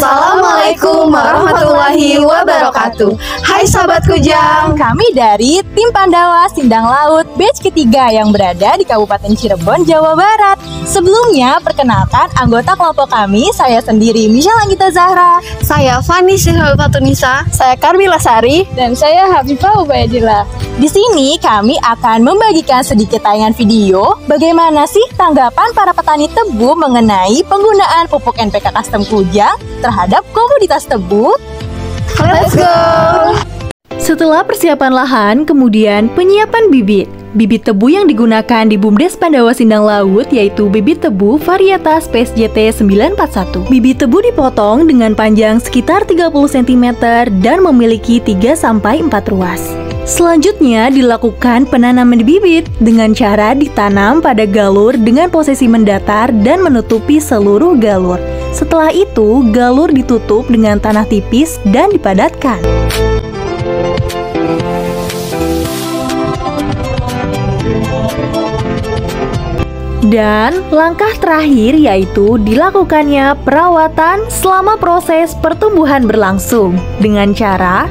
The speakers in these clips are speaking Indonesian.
Assalamualaikum warahmatullahi wabarakatuh. Hai sahabat Kujang, kami dari tim Pandawa Sindang Laut batch ketiga yang berada di Kabupaten Cirebon, Jawa Barat. Sebelumnya, perkenalkan anggota kelompok kami, saya sendiri Michelle Anggita Zahra, saya Fani Sirhafatunisa, saya Karmila Sari, dan saya Hafifah Ubaidillah. Di sini kami akan membagikan sedikit tayangan video bagaimana sih tanggapan para petani tebu mengenai penggunaan pupuk NPK Custom Kujang terhadap komoditas tebu. Let's go! Setelah persiapan lahan, kemudian penyiapan bibit. Bibit tebu yang digunakan di BUMDes Pandawa Sindang Laut yaitu bibit tebu varietas PSJT 941. Bibit tebu dipotong dengan panjang sekitar 30 cm dan memiliki 3-4 ruas. Selanjutnya dilakukan penanaman bibit dengan cara ditanam pada galur dengan posisi mendatar dan menutupi seluruh galur. Setelah itu, galur ditutup dengan tanah tipis dan dipadatkan. Dan langkah terakhir yaitu dilakukannya perawatan selama proses pertumbuhan berlangsung dengan cara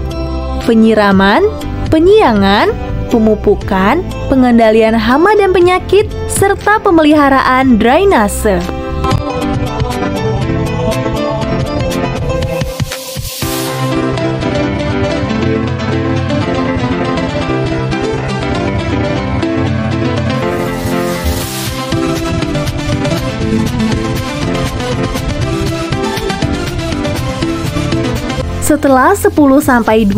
penyiraman, penyiangan, pemupukan, pengendalian hama dan penyakit, serta pemeliharaan drainase. Setelah 10-12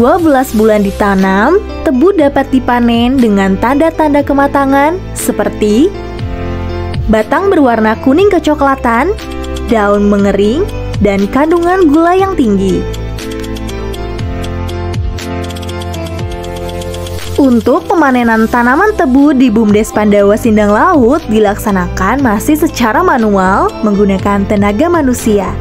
bulan ditanam, tebu dapat dipanen dengan tanda-tanda kematangan seperti batang berwarna kuning kecoklatan, daun mengering, dan kandungan gula yang tinggi. Untuk pemanenan tanaman tebu di BUMDes Pandawa Sindang Laut dilaksanakan masih secara manual menggunakan tenaga manusia.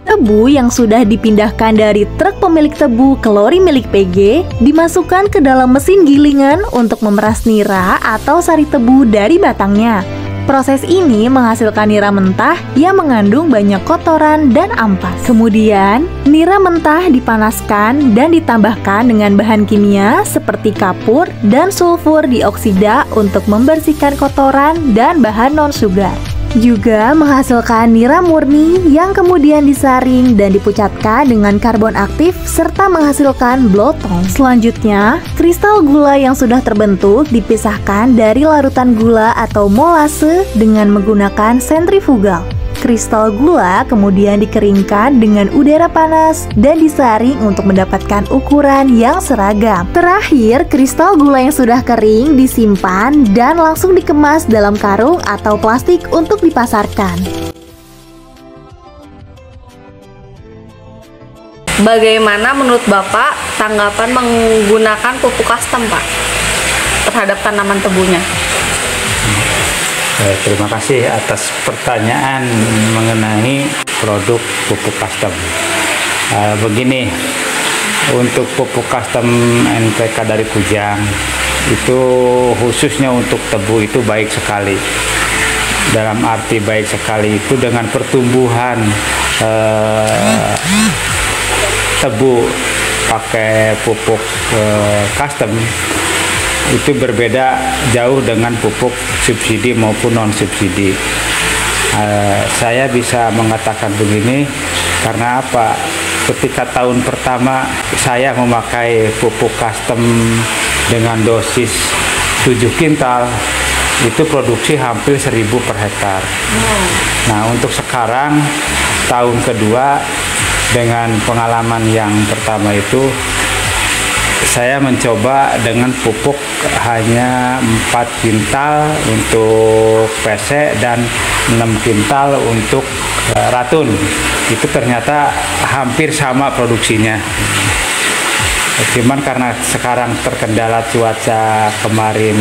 Tebu yang sudah dipindahkan dari truk pemilik tebu ke lori milik PG dimasukkan ke dalam mesin gilingan untuk memeras nira atau sari tebu dari batangnya. Proses ini menghasilkan nira mentah yang mengandung banyak kotoran dan ampas. Kemudian, nira mentah dipanaskan dan ditambahkan dengan bahan kimia seperti kapur dan sulfur dioksida untuk membersihkan kotoran dan bahan non-sugar. Juga menghasilkan nira murni yang kemudian disaring dan dipucatkan dengan karbon aktif serta menghasilkan blotong. Selanjutnya, kristal gula yang sudah terbentuk dipisahkan dari larutan gula atau molase dengan menggunakan sentrifugal. Kristal gula kemudian dikeringkan dengan udara panas dan disaring untuk mendapatkan ukuran yang seragam. Terakhir, kristal gula yang sudah kering disimpan dan langsung dikemas dalam karung atau plastik untuk dipasarkan. Bagaimana menurut Bapak tanggapan menggunakan pupuk custom, Pak, terhadap tanaman tebunya? Terima kasih atas pertanyaan mengenai produk pupuk custom. Begini, untuk pupuk custom NPK dari Kujang itu khususnya untuk tebu itu baik sekali. Dalam arti baik sekali itu dengan pertumbuhan tebu pakai pupuk custom itu berbeda jauh dengan pupuk subsidi maupun non subsidi. Saya bisa mengatakan begini karena apa? Ketika tahun pertama saya memakai pupuk custom dengan dosis 7 kintal, itu produksi hampir 1.000 per hektar. Nah, untuk sekarang tahun kedua dengan pengalaman yang pertama itu saya mencoba dengan pupuk hanya 4 kintal untuk PC dan 6 kintal untuk ratun. Itu ternyata hampir sama produksinya. Cuman karena sekarang terkendala cuaca kemarin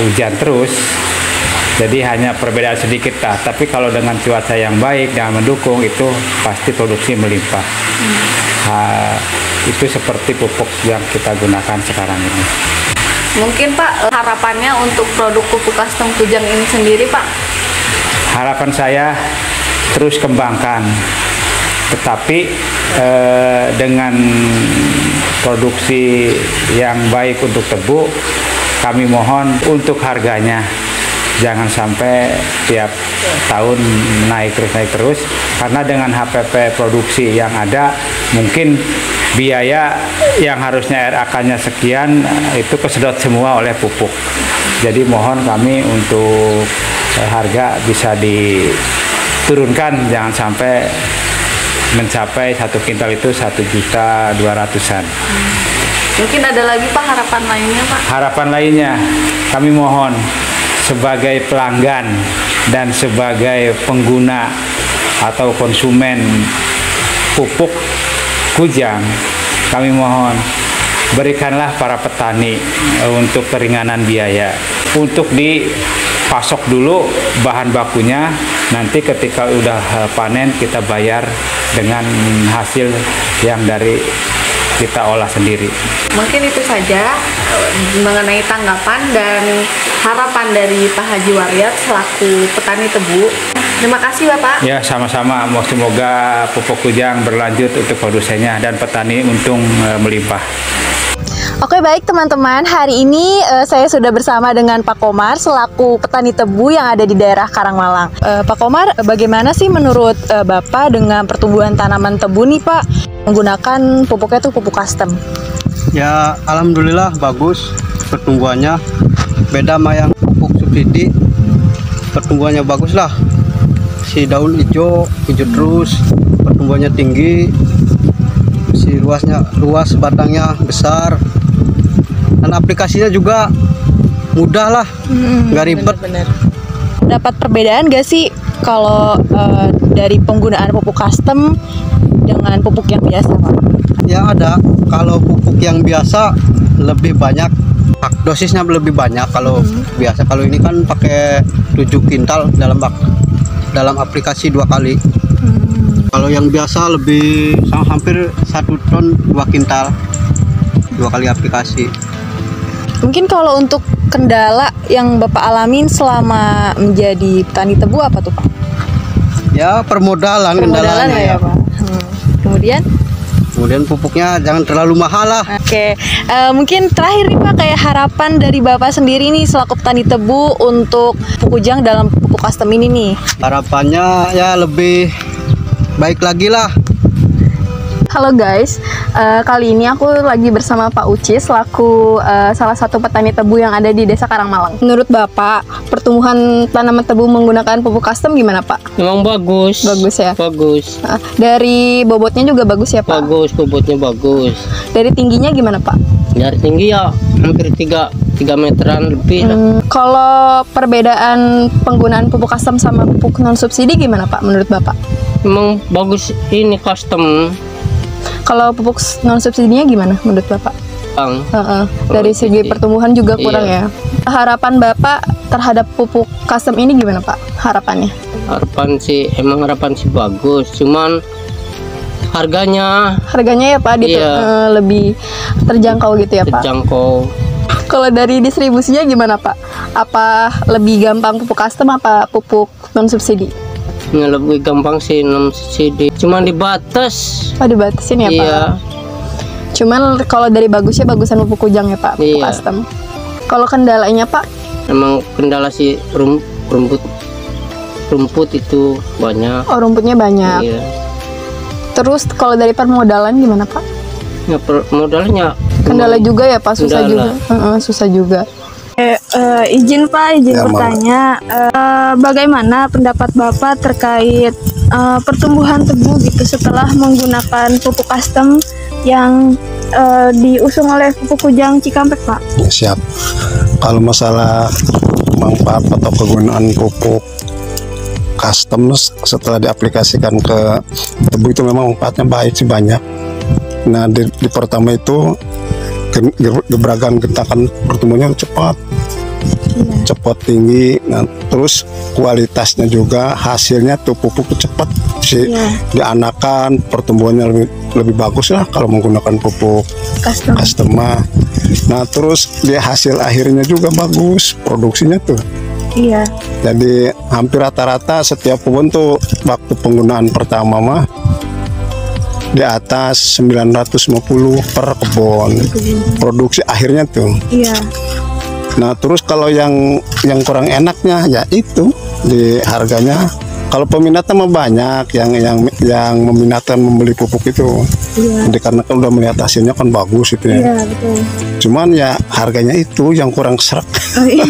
hujan terus, jadi hanya perbedaan sedikit lah. Tapi kalau dengan cuaca yang baik dan mendukung itu pasti produksi melimpah. Itu seperti pupuk yang kita gunakan sekarang ini. Mungkin Pak, harapannya untuk produk pupuk custom Kujang ini sendiri Pak? Harapan saya terus kembangkan, tetapi dengan produksi yang baik untuk tebu, kami mohon untuk harganya jangan sampai tiap tahun naik terus, karena dengan HPP produksi yang ada mungkin biaya yang harusnya RAK-nya sekian itu kesedot semua oleh pupuk. Jadi mohon kami untuk harga bisa diturunkan, jangan sampai mencapai 1 kintal itu 1.200.000-an. Mungkin ada lagi Pak harapan lainnya Pak? Harapan lainnya kami mohon sebagai pelanggan dan sebagai pengguna atau konsumen pupuk Kujang, kami mohon berikanlah para petani untuk keringanan biaya untuk dipasok dulu bahan bakunya, nanti ketika udah panen kita bayar dengan hasil yang dari kita olah sendiri. Mungkin itu saja mengenai tanggapan dan harapan dari Pak Haji Waryat selaku petani tebu. Terima kasih Bapak. Ya, sama-sama. Semoga pupuk Kujang berlanjut untuk produsennya dan petani untung melimpah. Oke, baik teman-teman, hari ini saya sudah bersama dengan Pak Komar selaku petani tebu yang ada di daerah Karangmalang. Pak Komar, bagaimana sih menurut Bapak dengan pertumbuhan tanaman tebu nih Pak, menggunakan pupuknya tuh pupuk custom? Ya, alhamdulillah bagus pertumbuhannya, beda sama yang pupuk subsidi. Pertumbuhannya bagus lah, si daun hijau terus, pertumbuhannya tinggi, si luas batangnya besar, dan aplikasinya juga mudah lah, nggak ribet. Bener. Dapat perbedaan gak sih kalau dari penggunaan pupuk custom dengan pupuk yang biasa Pak? Ya ada, kalau pupuk yang biasa lebih banyak, dosisnya lebih banyak kalau biasa. Kalau ini kan pakai 7 kintal dalam aplikasi 2 kali. Kalau yang biasa lebih hampir 1 ton 2 kintal 2 kali aplikasi. Mungkin kalau untuk kendala yang Bapak alamin selama menjadi petani tebu apa tuh Pak? Ya permodalan kendalanya ya Pak. Kemudian pupuknya jangan terlalu mahal lah. Oke, mungkin terakhir nih Pak, kayak harapan dari Bapak sendiri nih selaku petani tebu untuk pupuk Kujang dalam pupuk custom ini nih. Harapannya ya lebih baik lagi lah. Halo guys, kali ini aku lagi bersama Pak Uci selaku salah satu petani tebu yang ada di Desa Karangmalang. Menurut Bapak, pertumbuhan tanaman tebu menggunakan pupuk custom gimana Pak? Memang bagus. Bagus ya? Bagus. Dari bobotnya juga bagus ya Pak? Bagus, bobotnya bagus. Dari tingginya gimana Pak? Dari tinggi ya hampir 3 meteran lebih lah. Kalau perbedaan penggunaan pupuk custom sama pupuk non subsidi gimana Pak menurut Bapak? Memang bagus ini custom. Kalau pupuk non subsidinya gimana menurut Bapak? Dari segi pertumbuhan juga kurang ya. Harapan Bapak terhadap pupuk custom ini gimana Pak? Harapannya? Harapan sih bagus, cuman harganya ya Pak lebih terjangkau gitu ya Pak? Terjangkau. Kalau dari distribusinya gimana Pak? Apa lebih gampang pupuk custom apa pupuk non subsidi? Yang lebih gampang sih non subsidi, cuman dibatas. Oh dibatasin ya Pak? Iya. Cuman kalau dari bagusnya bagusan pupuk Kujang ya Pak, pupuk custom. Kalau kendalanya Pak? Emang kendala sih rumput itu banyak. Oh rumputnya banyak. Iya. Terus kalau dari permodalan gimana Pak? Ya, modalnya kendala juga ya Pak, susah kendala. juga. Susah juga. Izin Pak, izin Ya, bertanya, bagaimana pendapat Bapak terkait pertumbuhan tebu gitu setelah menggunakan pupuk custom yang diusung oleh Pupuk Kujang Cikampek, Pak? Ya, siap. Kalau masalah manfaat atau kegunaan pupuk custom setelah diaplikasikan ke tebu itu memang manfaatnya baik sih, banyak. Nah di pertama itu gebrakan gentakan pertumbuhannya cepat tinggi. Nah terus kualitasnya juga, hasilnya tuh pupuk cepat sih dianakan, pertumbuhannya lebih bagus lah kalau menggunakan pupuk custom. Nah terus dia hasil akhirnya juga bagus, produksinya tuh. Iya. Jadi hampir rata-rata setiap pohon tuh waktu penggunaan pertama mah di atas 950 per kebun. Produksi akhirnya tuh. Iya. Nah terus kalau yang kurang enaknya ya itu di harganya. Kalau peminatnya mah banyak yang meminatkan membeli pupuk itu. Iya. Jadi karena kan udah melihat hasilnya kan bagus itu ya. Iya, betul. Cuman ya harganya itu yang kurang serak. Oh, iya.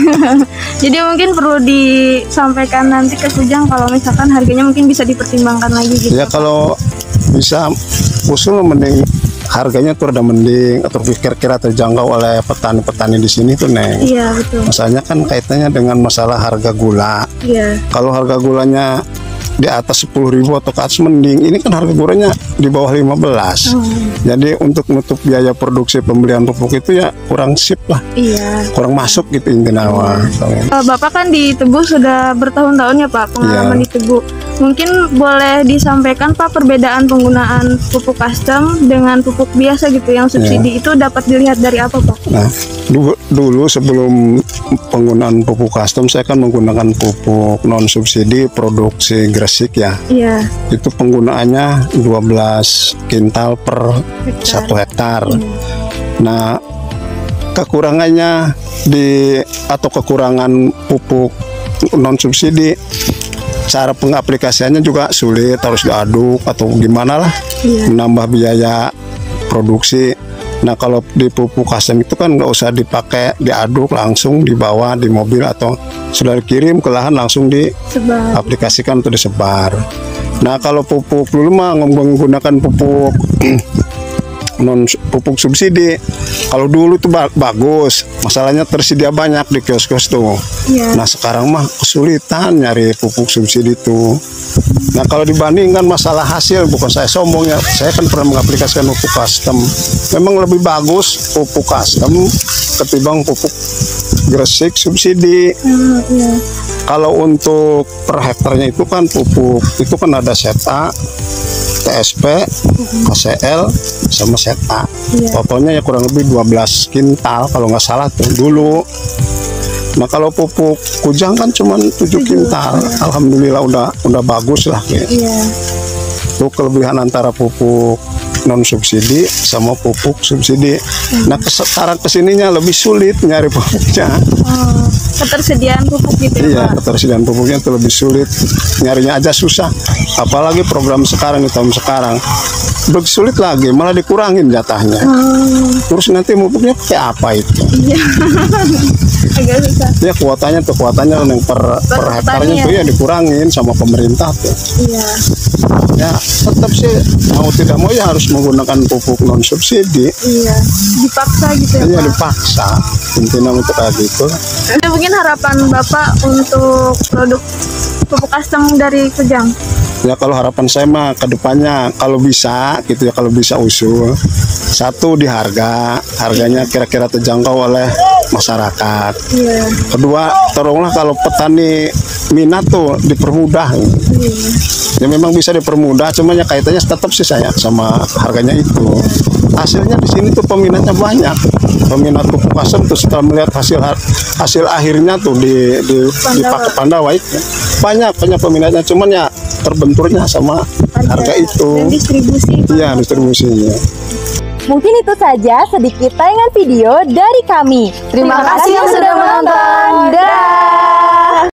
Jadi mungkin perlu disampaikan nanti ke Kujang kalau misalkan harganya mungkin bisa dipertimbangkan lagi gitu. Ya kalau bisa usul mending harganya tuh udah mending atau kira-kira terjangkau oleh petani-petani di sini tuh, Neng. Iya, betul. Masalahnya kan kaitannya dengan masalah harga gula. Iya. Kalau harga gulanya di atas 10.000 atau ke atas mending, ini kan harga gulanya di bawah 15. Jadi untuk menutup biaya produksi pembelian pupuk itu ya kurang sip lah. Iya. Kurang masuk gitu intinya. Bapak kan di Tebu sudah bertahun-tahun ya Pak pengalaman di Tebu. Mungkin boleh disampaikan Pak perbedaan penggunaan pupuk custom dengan pupuk biasa gitu yang subsidi itu dapat dilihat dari apa Pak? Nah, dulu sebelum penggunaan pupuk custom saya kan menggunakan pupuk non subsidi produksi Gresik ya. Iya. Itu penggunaannya 12 kintal per 1 hektar. Nah, kekurangannya atau kekurangan pupuk non subsidi, cara pengaplikasiannya juga sulit, harus diaduk atau gimana lah, menambah biaya produksi. Nah kalau di pupuk custom itu kan nggak usah dipakai diaduk, langsung dibawa di mobil atau sudah dikirim ke lahan langsung diaplikasikan atau disebar. Nah kalau pupuk dulu mah menggunakan pupuk pupuk subsidi. Kalau dulu tuh bagus, masalahnya tersedia banyak di kios-kios tuh. Nah sekarang mah kesulitan nyari pupuk subsidi tuh. Nah kalau dibandingkan masalah hasil, bukan saya sombong ya, saya kan pernah mengaplikasikan pupuk custom. Memang lebih bagus pupuk custom ketimbang pupuk Gresik subsidi. Kalau untuk per hektarnya itu kan pupuk itu kan ada ZA, TSP, KCL, sama ZA. Totalnya ya kurang lebih 12 kintal kalau nggak salah tuh dulu. Nah kalau pupuk Kujang kan cuma 7 kintal. Alhamdulillah udah bagus lah gitu. Itu kelebihan antara pupuk non subsidi sama pupuk subsidi. Nah sekarang kesininya lebih sulit nyari pupuknya. Ketersediaan pupuk gitu ya. Pak? Ketersediaan pupuknya itu lebih sulit, nyarinya aja susah. Apalagi program sekarang di tahun sekarang lebih sulit lagi, malah dikurangin jatahnya. Terus nanti pupuknya pakai apa itu? Agak susah. Ya kuotanya yang per hektarnya tuh ya dikurangin sama pemerintah tuh. Ya tetap sih mau tidak mau ya harus menggunakan pupuk non subsidi. Dipaksa gitu ya. Iya dipaksa. Intinya untuk kayak gitu. Mungkin harapan Bapak untuk produk pupuk custom dari Kujang? Ya kalau harapan saya mah kedepannya kalau bisa gitu ya, kalau bisa usul satu di harganya kira-kira terjangkau oleh masyarakat. Kedua tolonglah kalau petani minat tuh dipermudah. Ya memang bisa dipermudah, cuma ya kaitannya tetap sih saya sama harganya itu. Hasilnya di sini tuh peminatnya banyak. Peminat pupuk custom tuh setelah melihat hasil akhirnya tuh dipakai Pandawa itu banyak peminatnya, cuman ya terbenturnya sama harga itu. Dan distribusi. Iya, distribusinya. Mungkin itu saja sedikit tayangan video dari kami. Terima kasih yang sudah menonton. Dah.